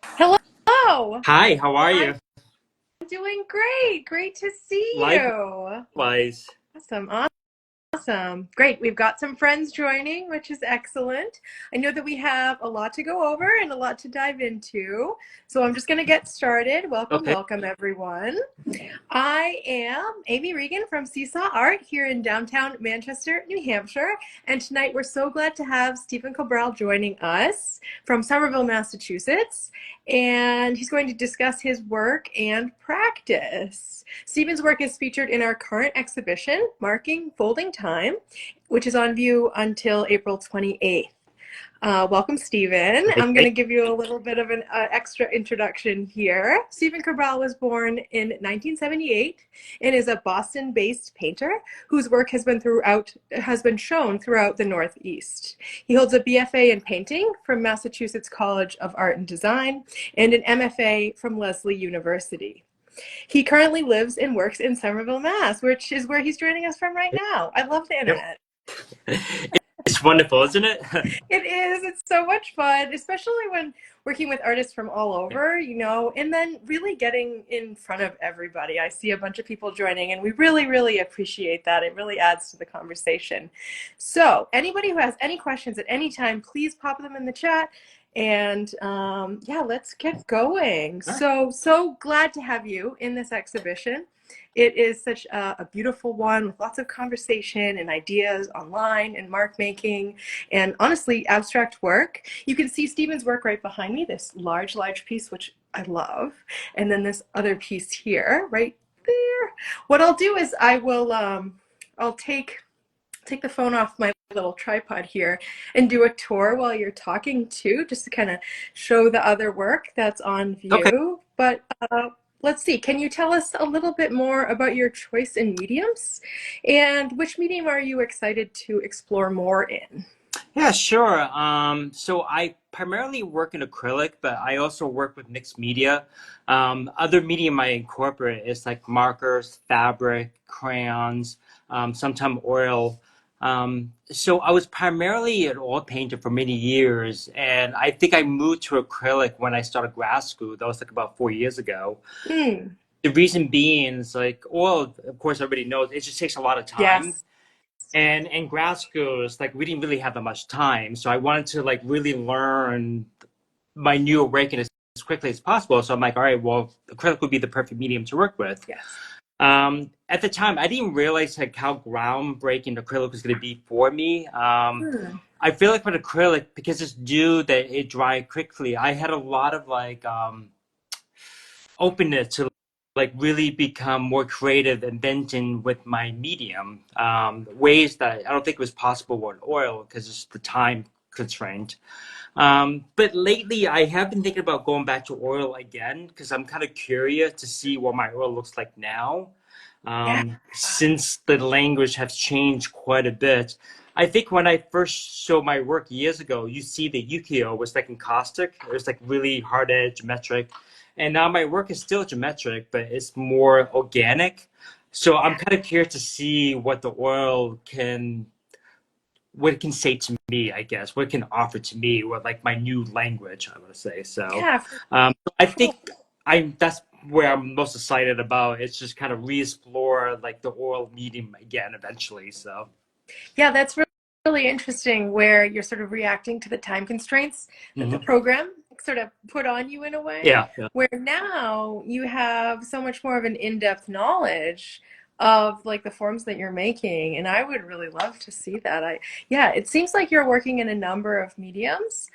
Hello. Hi, how are I'm you? doing great. Great to see you. Likewise. Awesome. Awesome. Great. We've got some friends joining, which is excellent. I know that we have a lot to go over and a lot to dive into. So I'm just going to get started. Welcome, Okay. welcome, everyone. I am Amy Regan from Seesaw Art here in downtown Manchester, New Hampshire. And tonight we're so glad to have Stephen Cabral joining us from Somerville, Massachusetts. And he's going to discuss his work and practice. Stephen's work is featured in our current exhibition, Marking Folding Time, which is on view until April 28th. Welcome, Stephen. Okay. I'm going to give you a little bit of an extra introduction here. Stephen Cabral was born in 1978 and is a Boston-based painter whose work has been shown throughout the Northeast. He holds a BFA in painting from Massachusetts College of Art and Design and an MFA from Lesley University. He currently lives and works in Somerville, Mass, which is where he's joining us from right now. I love the Yep. internet. It's wonderful, isn't it? It is. It's so much fun, especially when working with artists from all over, and then really getting in front of everybody. I see a bunch of people joining, and we really, really appreciate that. It really adds to the conversation. So, anybody who has any questions at any time, please pop them in the chat. And yeah, let's get going. All right. So glad to have you in this exhibition. It is such a beautiful one with lots of conversation and ideas online and mark making and honestly abstract work. You can see Stephen's work right behind me, this large piece, which I love. And then this other piece here, right there. What I'll do is I'll take the phone off my little tripod here and do a tour while you're talking too, just to kind of show the other work that's on Okay. view. But let's see, can you tell us a little bit more about your choice in mediums? And which medium are you excited to explore more in? Yeah, sure. So I primarily work in acrylic, but I also work with mixed media. Other medium I incorporate is like markers, fabric, crayons, sometimes oil. So I was primarily an oil painter for many years, and I think I moved to acrylic when I started grad school. That was like about 4 years ago. Mm, The reason being is like oil, of course, everybody knows it just takes a lot of time. yes. And in grad school, it's like we didn't really have that much time. So I wanted to like really learn my new awakening as quickly as possible. So I'm like, all right, well, acrylic would be the perfect medium to work with. Yes. At the time, I didn't realize like how groundbreaking acrylic was going to be for me. Hmm. I feel like with acrylic, because it's due that it dried quickly, I had a lot of like openness to like really become more creative and inventing with my medium, ways that I don't think was possible with oil because it's the time constraint. But lately I have been thinking about going back to oil again because I'm kind of curious to see what my oil looks like now. Yeah. Since the language has changed quite a bit. I think when I first showed my work years ago, you see the Yukio was like encaustic. It was like really hard edge, geometric. And now my work is still geometric, but it's more organic. So I'm kind of curious to see what the oil can, what it can say to me, I guess, what it can offer to me, what like my new language, I would say. Yeah, for I sure. think that's where I'm most excited about. It's just kind of re-explore like the oil medium again eventually. So Yeah, that's really interesting where you're sort of reacting to the time constraints that the mhm. program sort of put on you in a way, Yeah, yeah. where now you have so much more of an in-depth knowledge of like the forms that you're making. And I would really love to see that. Yeah, it seems like you're working in a number of mediums,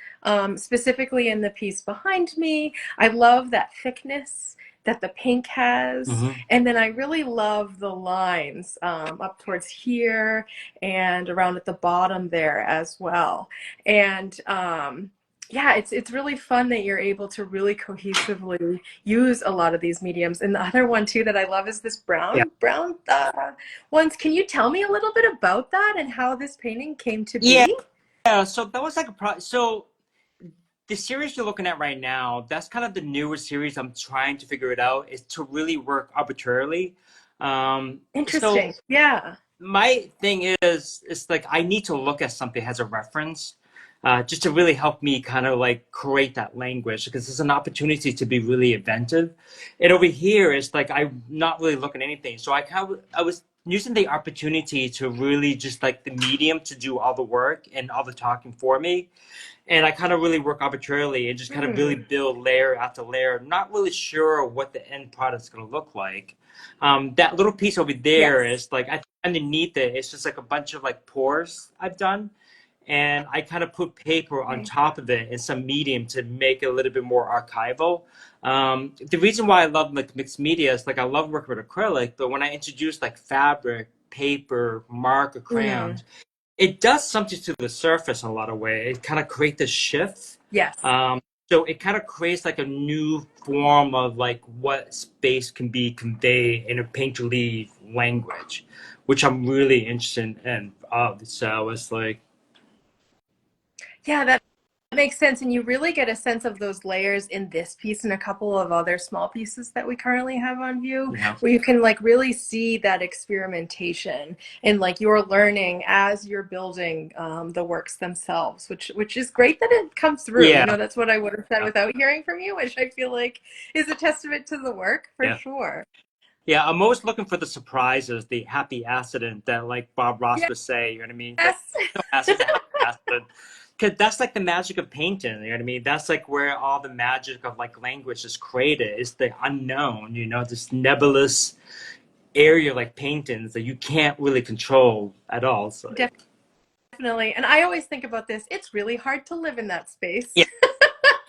specifically in the piece behind me. I love that thickness that the pink has. Hmm. And then I really love the lines up towards here and around at the bottom there as well. And yeah, it's really fun that you're able to really cohesively use a lot of these mediums. And the other one too that I love is this Yeah. brown ones. Can you tell me a little bit about that and how this painting came to Yeah. be? So that was like so the series you're looking at right now, that's kind of the newer series. I'm trying to figure it out is to really work arbitrarily. So Interesting. Yeah. my thing is, it's like I need to look at something as a reference. just to really help me kind of like create that language because it's an opportunity to be really inventive. And over here, it's like I'm not really looking at anything. So I was using the opportunity to really just like the medium to do all the work and all the talking for me. And I kind of really work arbitrarily and just kind of really Mm, build layer after layer, not really sure what the end product's going to look like. That little piece over there yes. is like, I think underneath it, it's just like a bunch of like pores I've done. And I kind of put paper on Okay. top of it and some medium to make it a little bit more archival. The reason why I love like mixed media is like I love working with acrylic, but when I introduce like fabric, paper, marker, Mm, crayons, it does something to the surface in a lot of ways. It kind of creates a shift. yes. Um, so it kind of creates like a new form of like what space can be conveyed in a painterly language, which I'm really interested in. So it's like, Yeah, that makes sense. And you really get a sense of those layers in this piece and a couple of other small pieces that we currently have on view, you know, where you can like really see that experimentation and like you're learning as you're building the works themselves, which is great that it comes through. You yeah, know, that's what I would have said yeah, without hearing from you, which I feel like is a testament to the work for yeah. sure. Yeah, I'm always looking for the surprises, the happy accident that like Bob Ross would say, you know what I mean? Like Yes. no accident, happy accident. Cause that's like the magic of painting, you know what I mean? That's like where all the magic of like language is created. It's the unknown, you know, this nebulous area like paintings that you can't really control at all. So Definitely. And I always think about this. It's really hard to live in that space. yeah,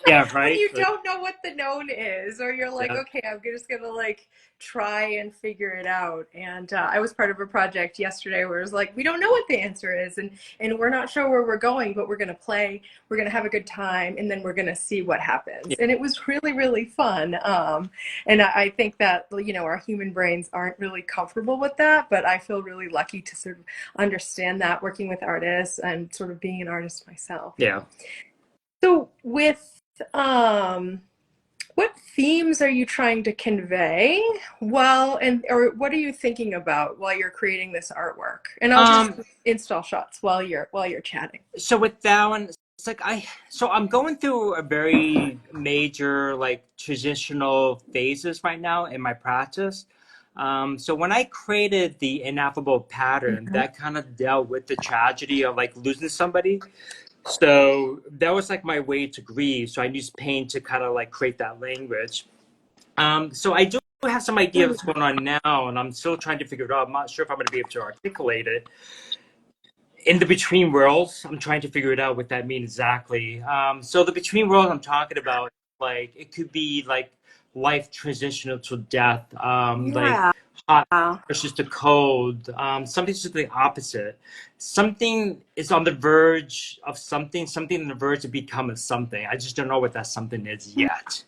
yeah, When right? you Like, don't know what the known is, or you're like, yeah, okay, I'm just gonna like try and figure it out. And I was part of a project yesterday where it was like, we don't know what the answer is, and we're not sure where we're going, but we're gonna play, we're gonna have a good time, and then we're gonna see what happens. yeah, And it was really, really fun. And I think that you know our human brains aren't really comfortable with that, but I feel really lucky to sort of understand that working with artists and sort of being an artist myself. yeah. So with what themes are you trying to convey while and or what are you thinking about while you're creating this artwork? And I'll just Um, install shots while you're chatting. so with that one, it's like so I'm going through a very major like transitional phases right now in my practice. So when I created the ineffable pattern, Mhm. that kind of dealt with the tragedy of like losing somebody. So that was like my way to grieve. So I used pain to kind of like create that language. So I do have some idea of what's going on now, and I'm still trying to figure it out. I'm not sure if I'm going to be able to articulate it in the between worlds. I'm trying to figure it out what that means exactly. So the between worlds I'm talking about, like it could be like life transitional to death, like Yeah. hot versus the cold. Something's just the opposite. Something is on the verge of something. Something on the verge of becoming something. I just don't know what that something is yet.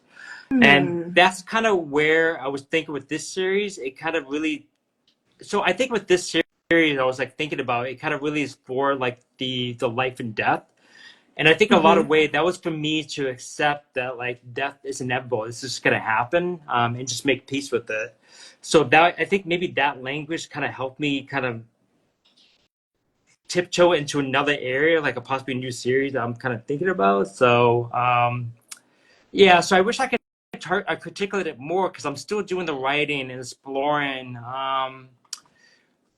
And Hmm. that's kind of where I was thinking with this series. It kind of really so I think with this series, I was like thinking about it kind of really is for like the life and death. And I think a lot Hmm. of way that was for me to accept that like death is inevitable. It's just gonna happen, and just make peace with it. So that I think maybe that language kind of helped me kind of tiptoe into another area, like a possibly new series that I'm kind of thinking about. So yeah, so I wish I could articulate it more because I'm still doing the writing and exploring.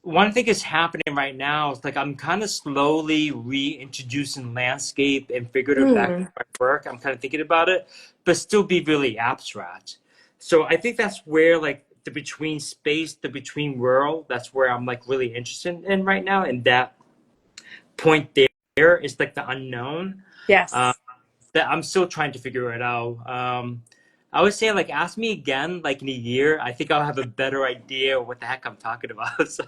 One thing is happening right now is like I'm kind of slowly reintroducing landscape and figurative back Hmm. to my work. I'm kind of thinking about it, but still be really abstract. So I think that's where like the between space, the between world, that's where I'm like really interested in right now. And that point there is like the unknown. Uh, Yes. that I'm still trying to figure it out. I would say like ask me again like in a year. I think I'll have a better idea what the heck I'm talking about. So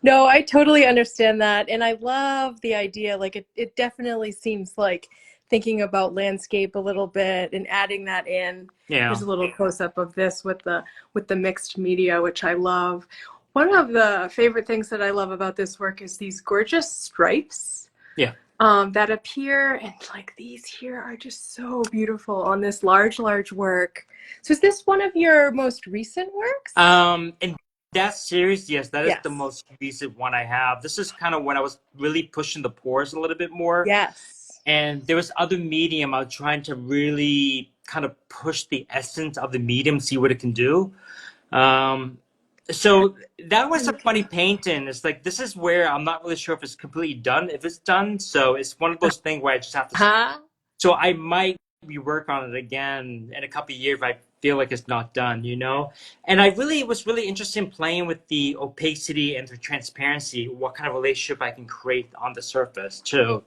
No, I totally understand that. And I love the idea. Like it definitely seems like thinking about landscape a little bit and adding that in. yeah. Here's a little close up of this with the mixed media, which I love. One of the favorite things that I love about this work is these gorgeous stripes Yeah. that appear, and like these here are just so beautiful on this large work. So is this one of your most recent works? In that series, yes, that is the Yes. most recent one I have. This is kind of when I was really pushing the pores a little bit more. Yes. And there was other medium I was trying to really kind of push the essence of the medium, see what it can do. Um, so that was a funny painting. It's like this is where I'm not really sure if it's completely done, if it's done. So it's one of those things where I just have to. Huh? So I might rework on it again in a couple of years if I feel like it's not done, you know? And I really was really interested in playing with the opacity and the transparency, what kind of relationship I can create on the surface too,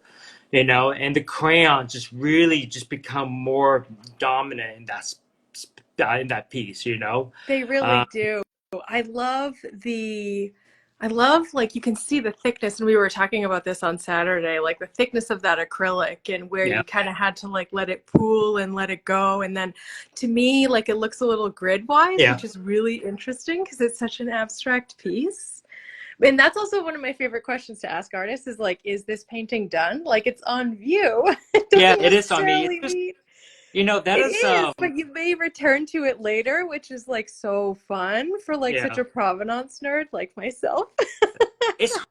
you know? And the crayons just really just become more dominant in that piece, you know? They really Uh, do. I love the I love like you can see the thickness and we were talking about this on Saturday, like the thickness of that acrylic and where yeah, you kind of had to like let it pool and let it go and then to me like it looks a little grid-wise, yeah, which is really interesting because it's such an abstract piece. And that's also one of my favorite questions to ask artists is like, is this painting done? Like it's on view. It yeah. doesn't It is on me. It's necessarily just mean that it is is, but you may return to it later, which is like so fun for like such yeah. a provenance nerd like myself. It's Oh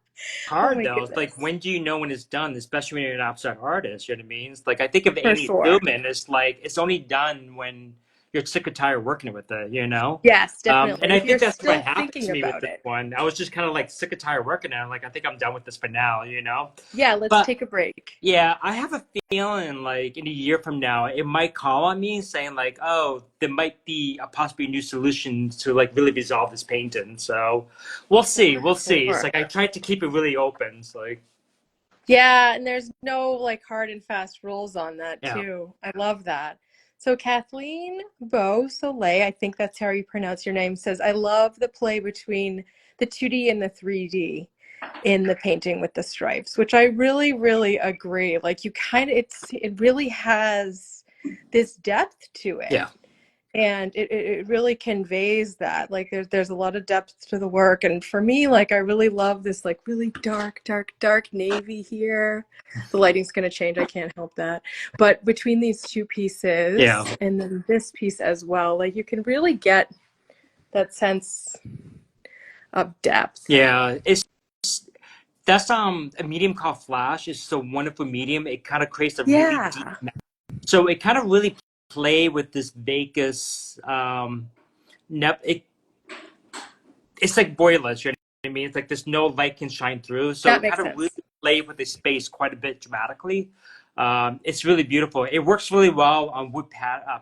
hard my though. It's like goodness. when do you know when it's done, especially when you're an abstract artist, you know what I mean? It's like I think of For Amy sure. Schumann, it's like it's only done when you're sick or tired working with it, you know? Yes, definitely. And And I if you're think that's what still happened thinking to me with about this it, one. I was just kind of like sick or tired working on it. Like I think I'm done with this for now, you know? yeah, let's But take a break. yeah, I have a feeling like in a year from now, it might call on me saying like, oh, there might be a possibly new solution to like really resolve this painting. So we'll see, For we'll see. It's sure. like I tried to keep it really open. It's like, Yeah, and there's no like hard and fast rules on that yeah, too. I love that. So Kathleen Soleil, I think that's how you pronounce your name, says, I love the play between the 2D and the 3D in the painting with the stripes, which I really, really agree. Like you kind of, it really has this depth to it yeah, and it really conveys that like there's a lot of depth to the work and for me like I really love this like really dark navy here. The lighting's going to change, I can't help that, but between these two yeah, pieces and then this piece as well, like you can really get that sense of depth. yeah. It's that's a medium called Flash. It's a wonderful medium. It kind of creates a really deep, Yeah, so it kind of really play with this Vegas it it's like boilers, you know what I mean? It's like there's no light can shine through, so that it makes kind of really sense. play with the space quite a bit dramatically. It's really beautiful. It works really well on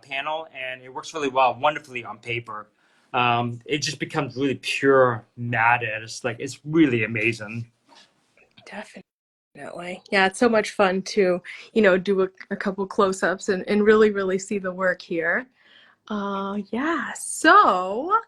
panel, and it works really well, wonderfully on paper. It just becomes really pure matted. It's like it's really amazing. Definitely. Yeah, it's so much fun to, do a couple close-ups and really, really see the work here. Yeah. So,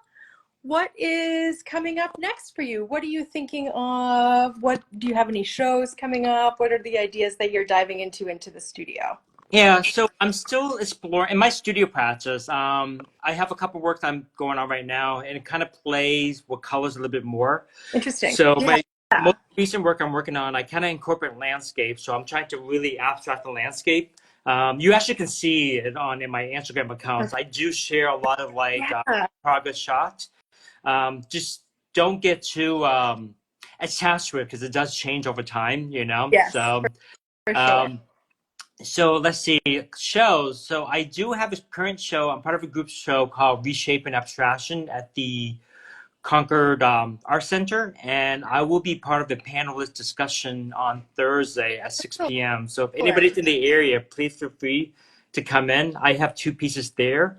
what is coming up next for you? What are you thinking of? What do you have any shows coming up? What are the ideas that you're diving into the studio? Yeah, so I'm still exploring in my studio practice. I have a couple works I'm going on right now, and it kind of plays with colors a little bit more. Interesting. So Yeah. my most recent work I'm working on, I kind of incorporate landscape. So I'm trying to really abstract the landscape. You actually can see it on in my Instagram accounts. I do share a lot of like Yeah. progress shots. Just don't get too attached to it because it does change over time, you know. Yes, So. for sure. Um, so let's see shows. So I do have a current show. I'm part of a group show called Reshape and Abstraction at the Concord Art Center, and I will be part of the panelist discussion on Thursday at 6 p.m. So if anybody's Excellent. in the area, please feel free to come in. I have two pieces there.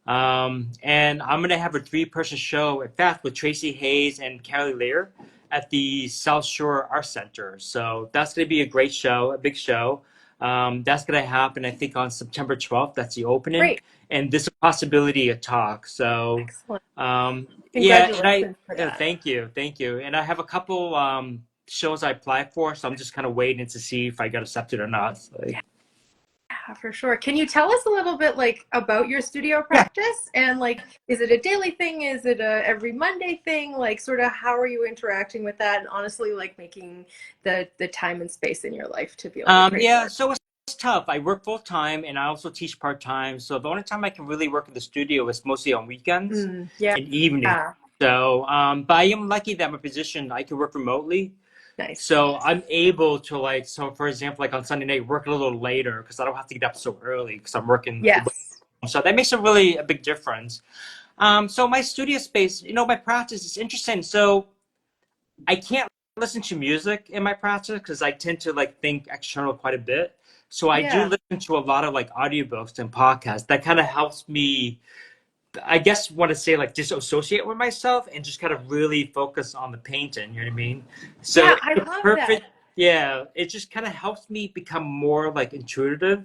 And I'm going to have a three-person show, in fact, with Tracy Hayes and Kelly Lear at the South Shore Art Center. So that's going to be a great show, a big show. That's going to happen, I think, on September 12th. That's the opening. Great. And this is a possibility of talk. So, Excellent. yeah, and Congratulations for that. thank you. Thank you. And I have a couple shows I applied for. So I'm just kind of waiting to see if I got accepted or not. So, Yeah, for sure. Can you tell us a little bit like about your studio yeah. practice and like is it a daily thing? Is it a every Monday thing? Like sort of how are you interacting with that and honestly like making the time and space in your life to be able to create Yeah, work? so it's tough. I work full time and I also teach part time. So the only time I can really work in the studio is mostly on weekends Yeah. and evenings. Yeah. So, but I am lucky that my position I can work remotely. Nice. So I'm able to like, so for example, like on Sunday night, work a little later because I don't have to get up so early because I'm working. Yes. So that makes a big difference. So my studio space, my practice is interesting. So I can't listen to music in my practice because I tend to like think external quite a bit. So I do Yeah. listen to a lot of like audiobooks and podcasts. That kind of helps me, I guess, want to say like disassociate with myself and just kind of really focus on the painting. You know what I mean? So Yeah, it's I a love that. perfect, yeah. It just kind of helps me become more like intuitive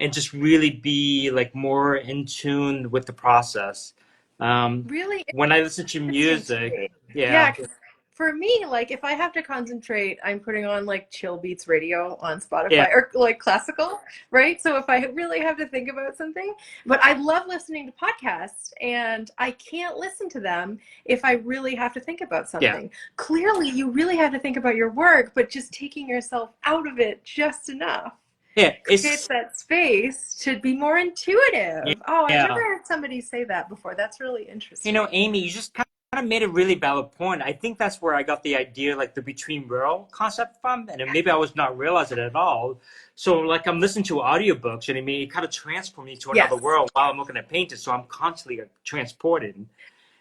and just really be like more in tune with the process. Um, Really when I listen to interesting music, trait. Yeah, yeah, 'cause for me, like if I have to concentrate, I'm putting on like chill beats radio on yeah, Spotify or like classical, right? So if I really have to think about something, but I love listening to podcasts and I can't listen to them if I really have to think about yeah, something. Clearly, you really have to think about your work, but just taking yourself out of it just enough yeah. creates that space to be more Yeah, intuitive. Oh, I've never yeah. heard somebody say that before. That's really interesting. Amy, you just kind of made a really valid point. I think that's where I got the idea, like the between world concept from, and then maybe I was not realizing it at all. So, like, I'm listening to audiobooks, and I mean, it kind of transports me to another Yes. world while I'm looking at paintings. So I'm constantly transported.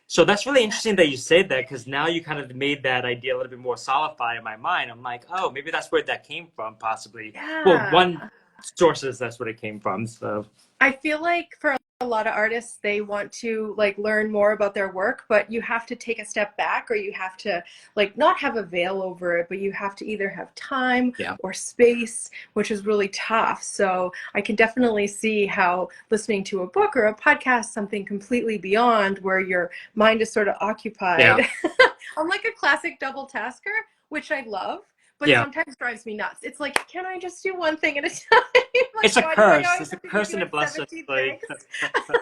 So that's really interesting that you said that because now you kind of made that idea a little bit more solidified in my mind. I'm like, oh, maybe that's where that came from, possibly. Well, Yeah. one source is that's where it came from. So I feel like for a lot of artists, they want to like learn more about their work, but you have to take a step back or you have to like not have a veil over it, but you have to either have time yeah, or space, which is really tough. So I can definitely see how listening to a book or a podcast, something completely beyond where your mind is sort of yeah, occupied. I'm like a classic double tasker, which I love, but yeah. sometimes drives me nuts. It's like, can I just do one thing at a time? Like, It's a why do I curse. always It's a have to be curse and a doing blessing. 17 Like, things?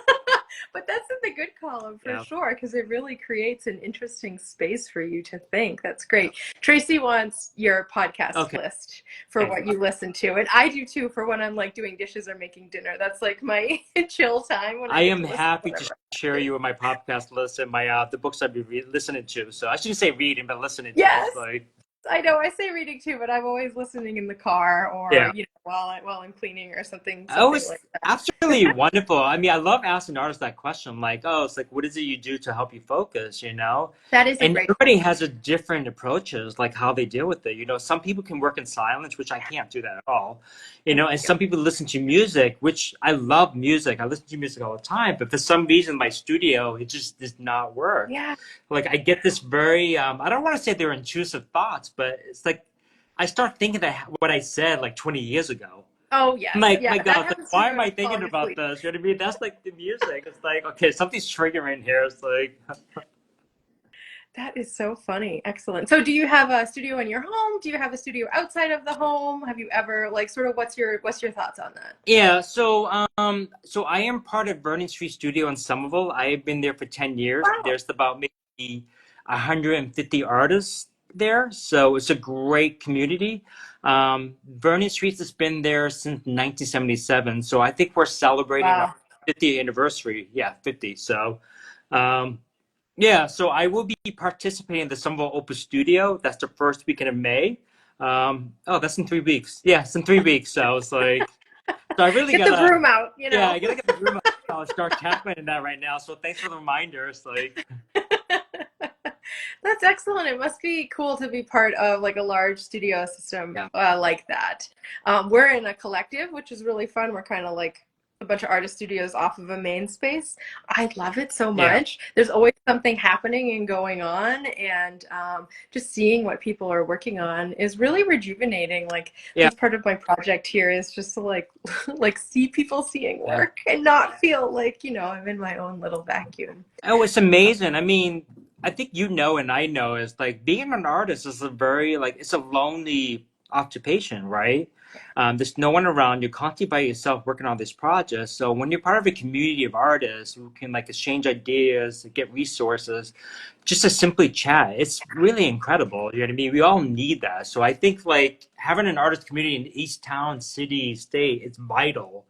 But that's in the good column for yeah. sure, because it really creates an interesting space for you to think. That's Yeah. great. Tracy wants your podcast Okay. list for what you listen to. And I do too for when I'm like doing dishes or making dinner. That's like my chill time when I I get am to listen to happy to whatever. share you with my podcast list and my the books I've been listening to. So I shouldn't say reading, but listening to. Yes. It's like, I know I say reading too, but I'm always listening in the car or yeah. while I'm cleaning or Oh, something it's like that. absolutely wonderful. I mean, I love asking artists that question. Like, oh, it's like, what is it you do to help you focus? That is a And great everybody has a different approaches, like how they deal with it. Some people can work in silence, which I can't do that at all. And some people listen to music, which I love music. I listen to music all the time, but for some reason, my studio, it just does not work. yeah. Like, I get this very, I don't want to say they're intrusive thoughts, but it's like I start thinking that what I said like 20 years ago. Oh I'm yes. like, Yeah, my that God, like, happens to why me am when I I'm thinking falling about asleep. this? You know what I mean? That's like the music. It's like, okay, something's triggering here. It's like, That is so funny. Excellent. So do you have a studio in your home? Do you have a studio outside of the home? Have you ever like sort of what's your thoughts on that? yeah. So I am part of Vernon Street Studio in Somerville. I have been there for 10 years. Wow. There's about maybe 150 artists there. So it's a great community. Vernon Street has been there since 1977. So I think we're celebrating our Wow. 50th anniversary. Yeah, 50. Um, Yeah, so I will be participating in the Somerville Opus Studio. That's the first weekend of May. Oh, that's in 3 weeks. Yeah, it's in 3 weeks. So it's like, so I really Get the gotta, broom out, yeah, I gotta get the room out and start tackling in that right now. So thanks for the reminder. It's like, That's excellent. It must be cool to be part of like a large studio system yeah, like that. We're in a collective, which is really fun. We're kind of like a bunch of artist studios off of a main space. I love it so yeah, much. There's always something happening and going on, and just seeing what people are working on is really rejuvenating. Like yeah, that's part of my project here is just to like like see people seeing yeah. work and not feel like I'm in my own little vacuum. Oh, it's amazing. I mean, I think and I know is like being an artist is a very like it's a lonely occupation, right? There's no one around. You're constantly by yourself working on this project. So when you're part of a community of artists who can like exchange ideas, get resources, just to simply chat, it's really incredible. You know what I mean? We all need that. So I think like having an artist community in each town, city, state, it's vital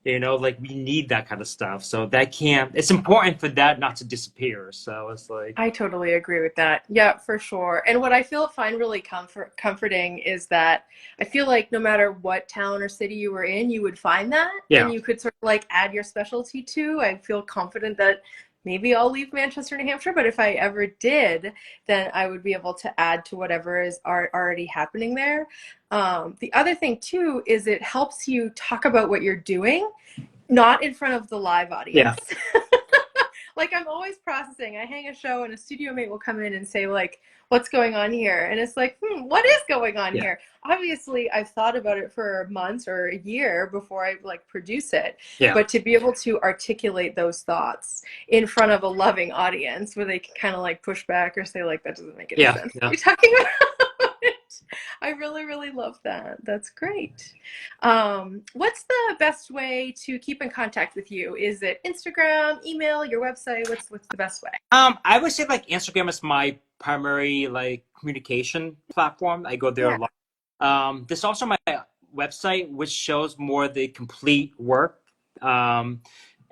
You know, like we need that kind of stuff. So that can't, it's important for that not to disappear. So it's like, I totally agree with that. Yeah, for sure. And what I find really comforting is that I feel like no matter what town or city you were in, you would find that and yeah, you could sort of like add your specialty to. I feel confident that maybe I'll leave Manchester, New Hampshire, but if I ever did, then I would be able to add to whatever is already happening there. The other thing too is it helps you talk about what you're doing, not in front of the live yeah, audience. Like I'm always processing. I hang a show and a studio mate will come in and say like, what's going on here? And it's like, what is going on yeah, here? Obviously, I've thought about it for months or a year before I like produce it. yeah, But to be able to articulate those thoughts in front of a loving audience where they can kind of like push back or say like, that doesn't make any yeah, sense. What are yeah. you talking about? I really, really love that. That's great. What's the best way to keep in contact with you? Is it Instagram, email, your website? What's the best way? I would say like Instagram is my primary like communication platform. I go there a Yeah. lot. There's also my website, which shows more the complete work. Um,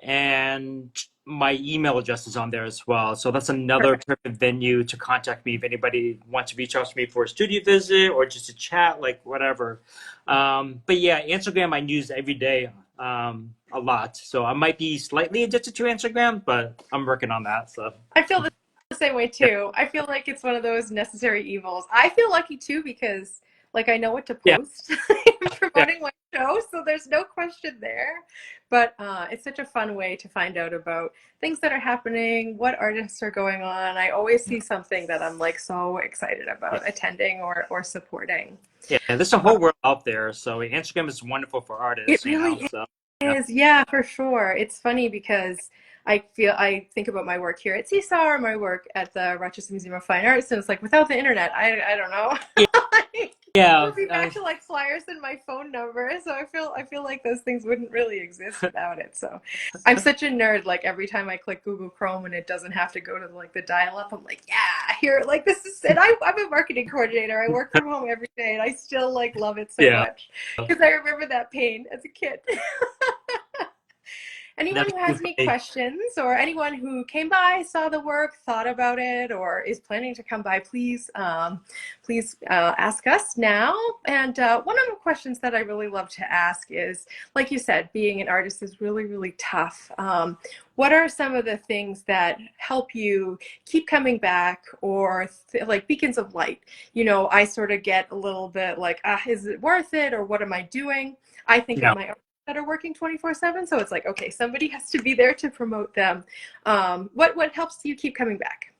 and my email address is on there as well. So that's another Perfect. perfect venue to contact me if anybody wants to reach out to me for a studio visit or just to chat, like whatever. But yeah, Instagram I use every day, a lot. So I might be slightly addicted to Instagram, but I'm working on that. So I feel the same way yeah, too. I feel like it's one of those necessary evils. I feel lucky too because like I know what to yeah, post in yeah, promoting my show, so there's no question there. But it's such a fun way to find out about things that are happening, what artists are going on. I always see something that I'm like so excited yeah. about attending or supporting. Yeah, there's a whole world out there. So Instagram is wonderful for It artists, you know. really So yeah, is, yeah, for sure. It's funny because I think about my work here at CSAR, my work at the Rochester Museum of Fine Arts, and it's like without the internet, I don't know. yeah, Like, it yeah, would be back to like flyers and my phone number. So I feel like those things wouldn't really exist without it. So I'm such a nerd. Like every time I click Google Chrome and it doesn't have to go to like the dial-up, I'm like, yeah, here, like this is. And I'm a marketing coordinator. I work from home every day, and I still like love it so yeah. much because I remember that pain as a kid. Anyone That's who too has any funny. questions or anyone who came by, saw the work, thought about it, or is planning to come by, please ask us now. And one of the questions that I really love to ask is, like you said, being an artist is really, really tough. What are some of the things that help you keep coming back or like beacons of light? You know, I sort of get a little bit like, is it worth it or what am I doing? I think of Yeah. my that are working 24/7. So it's like, okay, somebody has to be there to promote them. What helps you keep coming back?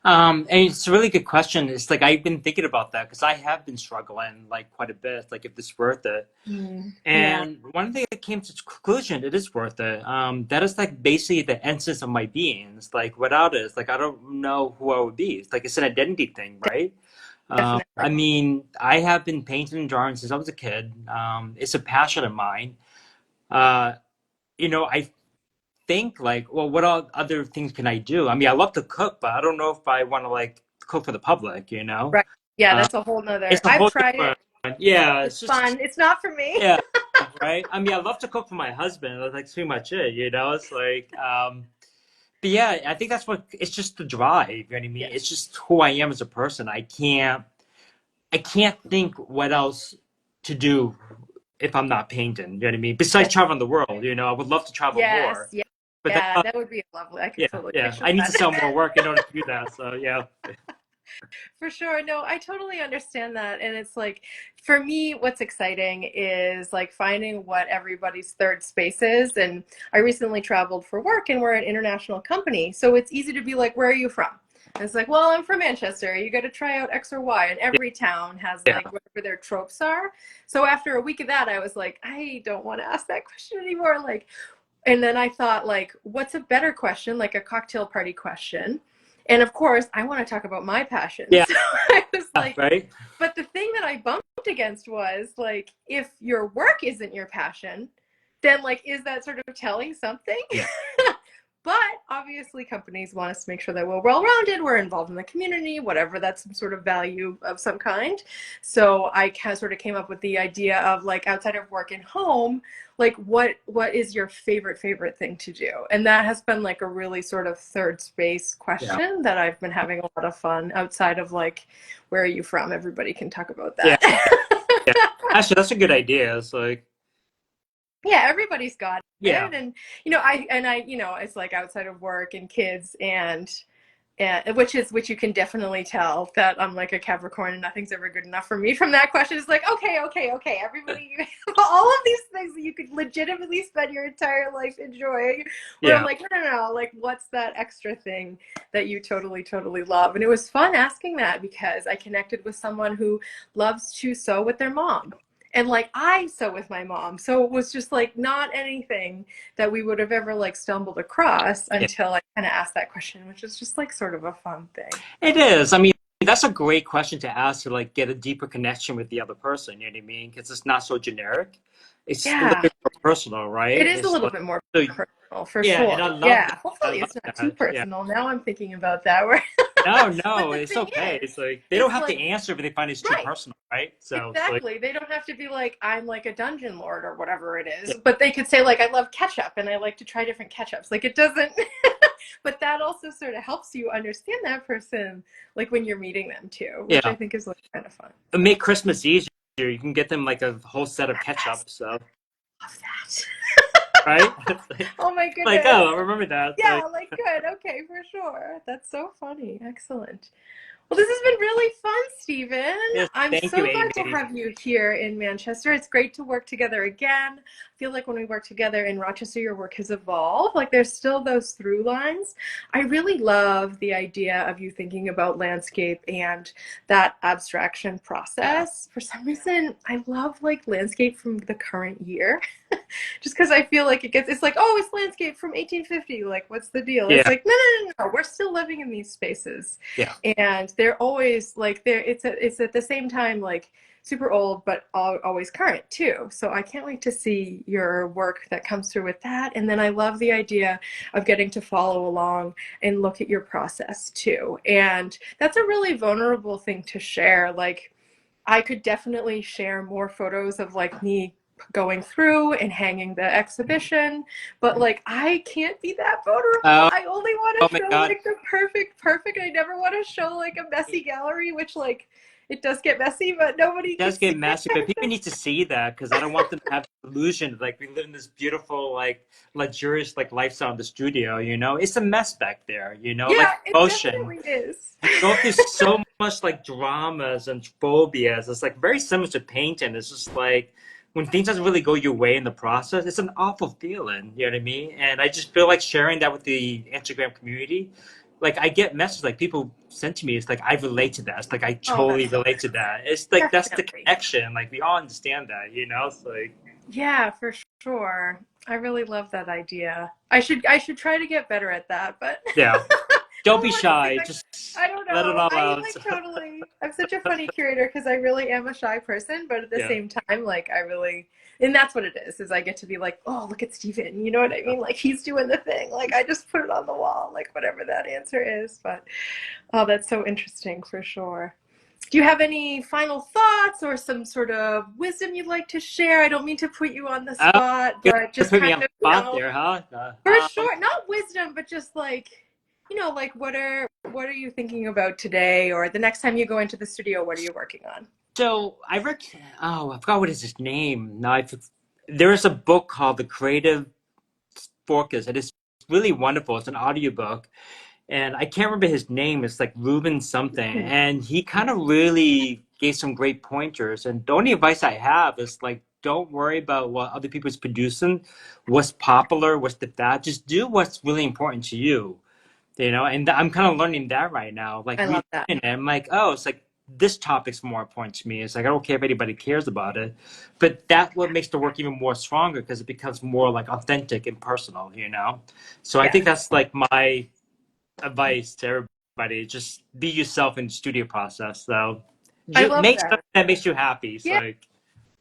And it's a really good question. It's like I've been thinking about that because I have been struggling like quite a bit, like if it's worth it. Yeah, And one thing that came to the conclusion, it is worth it. That is like basically the essence of my being. It's like without it, it's like I don't know who I would be. It's like it's an identity thing, right? definitely. I mean, I have been painting and drawing since I was a kid. It's a passion of mine. Uh, I think like, well, what all other things can I do? I mean, I love to cook, but I don't know if I want to like cook for the public, you know? Right. Yeah, Uh, that's a whole nother. it's a I've whole tried it. different, yeah, It's it's just, fun. It's not for me. yeah, right? I mean, I love to cook for my husband. That's like pretty much it, you know? It's like, but yeah, I think that's what, it's just the drive, you know what I mean? Yes. It's just who I am as a person. I can't think what else to do if I'm not painting, you know what I mean? Besides Yes. traveling the world, I would love to travel Yes. more. Yeah. But that's Yeah. not, That would be lovely. I can yeah, totally yeah. picture I need to that. sell more work in order to do that. So yeah, For sure. No, I totally understand that. And it's like, for me, what's exciting is like finding what everybody's third space is. And I recently traveled for work and we're an international company. So it's easy to be like, where are you from? And it's like, well, I'm from Manchester. You got to try out X or Y. And every town has yeah, like whatever their tropes are. So after a week of that, I was like, I don't want to ask that question anymore. Like, and then I thought, like, what's a better question, like a cocktail party question? And of course, I want to talk about my passion. yeah, So I was like, right, but the thing that I bumped against was like, if your work isn't your passion, then like, is that sort of telling something? yeah, But obviously, companies want us to make sure that we're well rounded, we're involved in the community, whatever, that's some sort of value of some kind. So I sort of came up with the idea of like outside of work and home, like what is your favorite thing to do? And that has been like a really sort of third space Yeah. question that I've been having a lot of fun outside of like, where are you from? Everybody can talk about Yeah. that. Yeah. Actually, that's a good idea. It's like, Yeah, everybody's got yeah. it. And it's like outside of work and kids and which you can definitely tell that I'm like a Capricorn and nothing's ever good enough for me from that question. It's like, okay, everybody, all of these things that you could legitimately spend your entire life enjoying, where I'm Yeah. like, no, like what's that extra thing that you totally love? And it was fun asking that because I connected with someone who loves to sew with their mom. And like I sew with my mom. So it was just like not anything that we would have ever like stumbled across Yeah. until I kind of asked that question, which is just like sort of a fun thing. It is. I mean, that's a great question to ask to like get a deeper connection with the other person. You know what I mean? Because it's not so generic. It's a little Yeah, bit more personal, it right? is a It's little like, bit more so, personal for yeah, sure. and I love that. Yeah, I hopefully love it's not too that. Yeah. personal. Now I'm thinking about that. Where, No, but no, the it's thing okay. is, It's like they don't it's have to like answer if they find it's too right. personal, right? So it's like, Exactly. They don't have to be like, I'm like a dungeon lord or whatever it yeah, is, but they could say, like, I love ketchup and I like to try different ketchups. Like, it doesn't, but that also sort of helps you understand that person, like, when you're meeting them too, which I yeah. think is like kind of fun. And So, make Christmas easier. You can get them like a whole set of yes, ketchup. So love that. right, Oh my like goodness. oh, I remember that. It's like Yeah, like, good. Okay, for sure. That's so funny. Excellent. Well, this has been really fun, Stephen. yes, I'm thank you, so glad to Amy. have you here in Manchester. It's great to work together again. I feel like when we work together in Rochester, your work has evolved. Like there's still those through lines. I really love the idea of you thinking about landscape and that abstraction Yeah. process. For some reason, I love like landscape from the current year. Just because I feel like it's like, oh, it's landscape from 1850. Like, what's the deal? It's Yeah, like, no. We're still living in these spaces, yeah. and they're always like it's at the same time like super old but always current too. So I can't wait to see your work that comes through with that. And then I love the idea of getting to follow along and look at your process too. And that's a really vulnerable thing to share. Like I could definitely share more photos of like me going through and hanging the exhibition, but like I can't be that vulnerable. Oh, I only want oh to my show God, like the perfect. I never want to show like a messy gallery, which like it does get messy, but nobody it can does get see it messy, kind but of people thing. need to see that because I don't want them to have the illusion like we live in this beautiful, like luxurious, like lifestyle in the studio. You know, it's a mess back there. You know, like Yeah, it emotion. definitely is. You go through so much like dramas and phobias. It's like very similar to painting. It's just like when things doesn't really go your way in the process, it's an awful feeling. You know what I mean? And I just feel like sharing that with the Instagram community. Like I get messages like people send to me. It's like I relate to that. It's like I Oh, totally that's so relate to that. It's like that's the definitely. connection. Like we all understand that. You know? It's like Yeah, for sure. I really love that idea. I should try to get better at that, but yeah. I Don't don't be want to seem shy. like Just I don't let it know. all I out. like totally. I'm such a funny curator because I really am a shy person, but at the Yeah. same time, like I really, and that's what it is I get to be like, oh, look at Steven. You know what I mean? Like he's doing the thing. Like I just put it on the wall, like whatever that answer is. But oh, that's so interesting for sure. Do you have any final thoughts or some sort of wisdom you'd like to share? I don't mean to put you on the Oh, spot, you're but gonna just put kind me on the of, spot there, huh? for sure, not wisdom, but just like, like what are you thinking about today or the next time you go into the studio, what are you working on? So I read. Oh, I forgot what is his name. Now there is a book called The Creative Focus. It is really wonderful. It's an audiobook, and I can't remember his name. It's like Ruben something, and he kind of really gave some great pointers. And the only advice I have is like, don't worry about what other people's producing, what's popular, what's the fad. Just do what's really important to you. You know, and I'm kind of learning that right now. Like I reading love that. it, I'm like, oh, it's like this topic's more important to me. It's like I don't care if anybody cares about it, but that what makes the work even more stronger because it becomes more like authentic and personal. You know, so I Yeah. think that's like my advice to everybody: just be yourself in the studio process. So I love make stuff that. that makes you happy. So Yeah. like,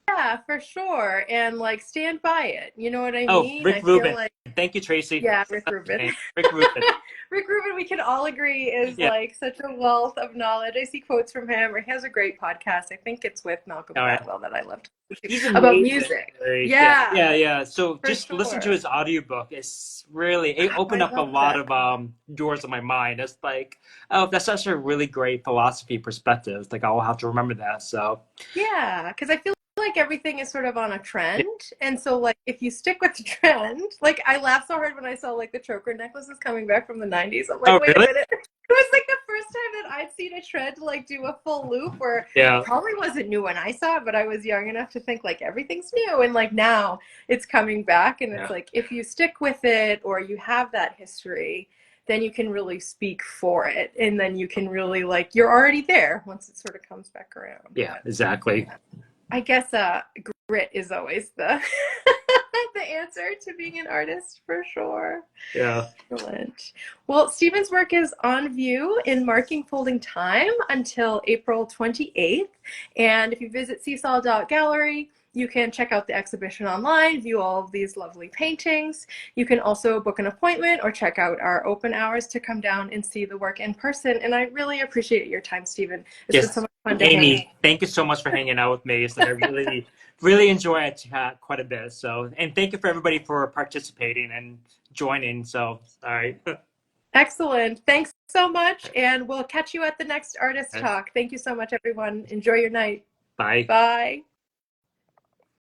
Yeah, for sure. And like stand by it. You know what I Oh, mean? Rick I feel Rubin. like, Thank you, Tracy. yeah, Rick That's his Rubin. name. Rick Rubin. Rick Rubin, we can all agree is Yeah. like such a wealth of knowledge. I see quotes from him, or he has a great podcast. I think it's with Malcolm All right. Gladwell that I love to listen He's to about amazing. music. Right? Yeah, Yeah, yeah, yeah. So for just listen to sure. his audiobook. It's really it I opened up a love lot that. of doors in my mind. It's like, oh, that's such a really great philosophy perspective. Like I'll have to remember that. So Yeah, because I feel like everything is sort of on a yeah. trend. And so like if you stick with the trend, like I laughed so hard when I saw like the choker necklaces coming back from the 90s. I'm like, Oh, wait a really? minute. It was like the first time that I'd seen a trend like do a full loop where Yeah, probably wasn't new when I saw it, but I was young enough to think like everything's new. And like now it's coming back and it's yeah, like if you stick with it or you have that history, then you can really speak for it. And then you can really like you're already there once it sort of comes back around. yeah. But Exactly. I guess grit is always the the answer to being an artist for sure. Yeah. Excellent. Well, Stephen's work is on view in Marking Folding Time until April 28th. And if you visit Seesaw Gallery, you can check out the exhibition online, view all of these lovely paintings. You can also book an appointment or check out our open hours to come down and see the work in person. And I really appreciate your time, Stephen. It's been so Yes, much fun to hang. Amy. Thank you so much for hanging out with me. It's like I really, really enjoy it quite a bit. So, and thank you for everybody for participating and joining. So, all right. Excellent. Thanks so much. And we'll catch you at the next artist talk. Thank you so much, everyone. Enjoy your night. Bye. Bye.